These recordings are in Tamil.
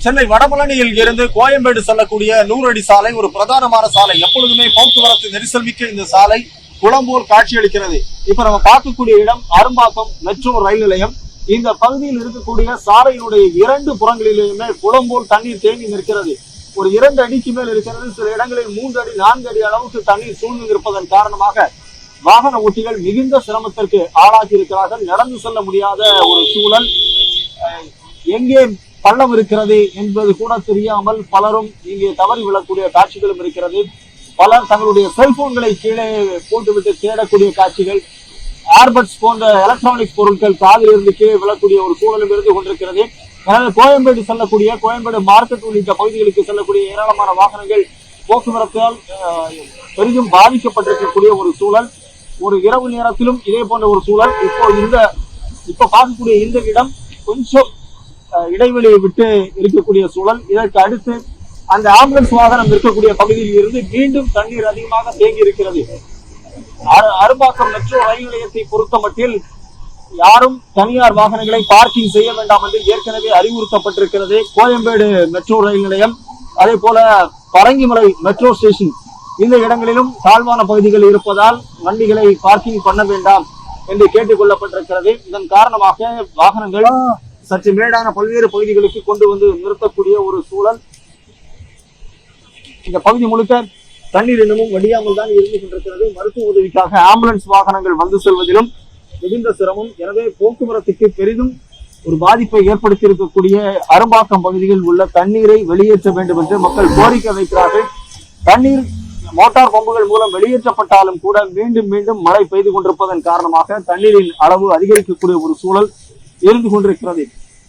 சென்னை வடபழனியில் இருந்து கோயம்பேடு செல்லக்கூடிய 100 அடி சாலை ஒரு பிரதானமான சாலை. எப்பொழுதுமே போக்குவரத்து நெரிசல் மிக்க இந்த சாலை குளம்போல் காட்சியளிக்கிறது. இப்ப நம்ம பார்க்கக்கூடிய இடம் அரும்பாக்கம் மெட்ரோ ரயில் நிலையம். இந்த பகுதியில் இருக்கக்கூடிய சாலையினுடைய 2 புறங்களிலுமே குளம்போல் தண்ணீர் தேங்கி நிற்கிறது. ஒரு 2 அடிக்கு மேல் இருக்கிறது. சில இடங்களில் 3 அடி 4 அடி அளவுக்கு தண்ணீர் சூழ்ந்து இருப்பதன் காரணமாக வாகன ஓட்டிகள் மிகுந்த சிரமத்திற்கு ஆளாகி இருக்கிறார்கள். நடந்து செல்ல முடியாத ஒரு சூழல். எங்கே பள்ளம் இருக்கிறது என்பது கூட தெரியாமல் பலரும் இங்கே தவறி விழக்கூடிய காட்சிகளும் இருக்கிறது. பலர் தங்களுடைய செல்போன்களை கீழே போட்டுவிட்டு தேடக்கூடிய காட்சிகள், ஏர்பட்ஸ் போன்ற எலக்ட்ரானிக்ஸ் பொருட்கள் காதில் இருந்து கீழே விழக்கூடிய ஒரு சூழலும் இருந்து கொண்டிருக்கிறது. எனவே கோயம்பேடு செல்லக்கூடிய, கோயம்பேடு மார்க்கெட் உள்ளிட்ட பகுதிகளுக்கு செல்லக்கூடிய ஏராளமான வாகனங்கள் போக்குவரத்தால் பெரிதும் பாதிக்கப்பட்டிருக்கக்கூடிய ஒரு சூழல். ஒரு இரவு நேரத்திலும் இதே போன்ற ஒரு சூழல். இப்போ பார்க்கக்கூடிய இந்த இடம் கொஞ்சம் இடைவெளியை விட்டு இருக்கக்கூடிய சூழல். இதற்கு அடுத்து அந்த ஆம்புலன்ஸ் வாகனம் இருக்கக்கூடிய பகுதியில் இருந்து மீண்டும் தண்ணீர் அதிகமாக தேங்கி இருக்கிறது. அரும்பாக்கம் மெட்ரோ ரயில் நிலையத்தை பொறுத்த மட்டில் யாரும் தனியார் வாகனங்களை பார்க்கிங் செய்ய வேண்டாம் என்று ஏற்கனவே அறிவுறுத்தப்பட்டிருக்கிறது. கோயம்பேடு மெட்ரோ ரயில் நிலையம், அதே போல பரங்கிமலை மெட்ரோ ஸ்டேஷன், இந்த இடங்களிலும் தாழ்வான பகுதிகள் இருப்பதால் வண்டிகளை பார்க்கிங் பண்ண வேண்டாம் என்று கேட்டுக் கொள்ளப்பட்டிருக்கிறது. இதன் காரணமாக வாகனங்கள் சற்று மேடான பல்வேறு பகுதிகளுக்கு கொண்டு வந்து நிறுத்தக்கூடிய ஒரு சூழல். இந்த பகுதி முழுக்க தண்ணீர் இன்னமும் வடியாமல் தான் இருந்து கொண்டிருக்கிறது. மருத்துவ உதவிக்காக ஆம்புலன்ஸ் வாகனங்கள் வந்து செல்வதிலும் மிகுந்த சிரமம். எனவே போக்குவரத்துக்கு பெரிதும் ஒரு பாதிப்பை ஏற்படுத்தி இருக்கக்கூடிய அரும்பாக்கம் பகுதியில் உள்ள தண்ணீரை வெளியேற்ற வேண்டும் என்று மக்கள் கோரிக்கை வைக்கிறார்கள். தண்ணீர் மோட்டார் பம்புகள் மூலம் வெளியேற்றப்பட்டாலும் கூட மீண்டும் மீண்டும் மழை பெய்து கொண்டிருப்பதன் காரணமாக தண்ணீரின் அளவு அதிகரிக்கக்கூடிய ஒரு சூழல் இருந்து கொண்டிருக்கிறது.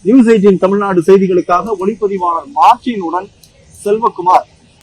நியூஸ் 18 தமிழ்நாடு செய்திகளுக்காக ஒளிப்பதிவாளர் மார்டினுடன் செல்வகுமார்.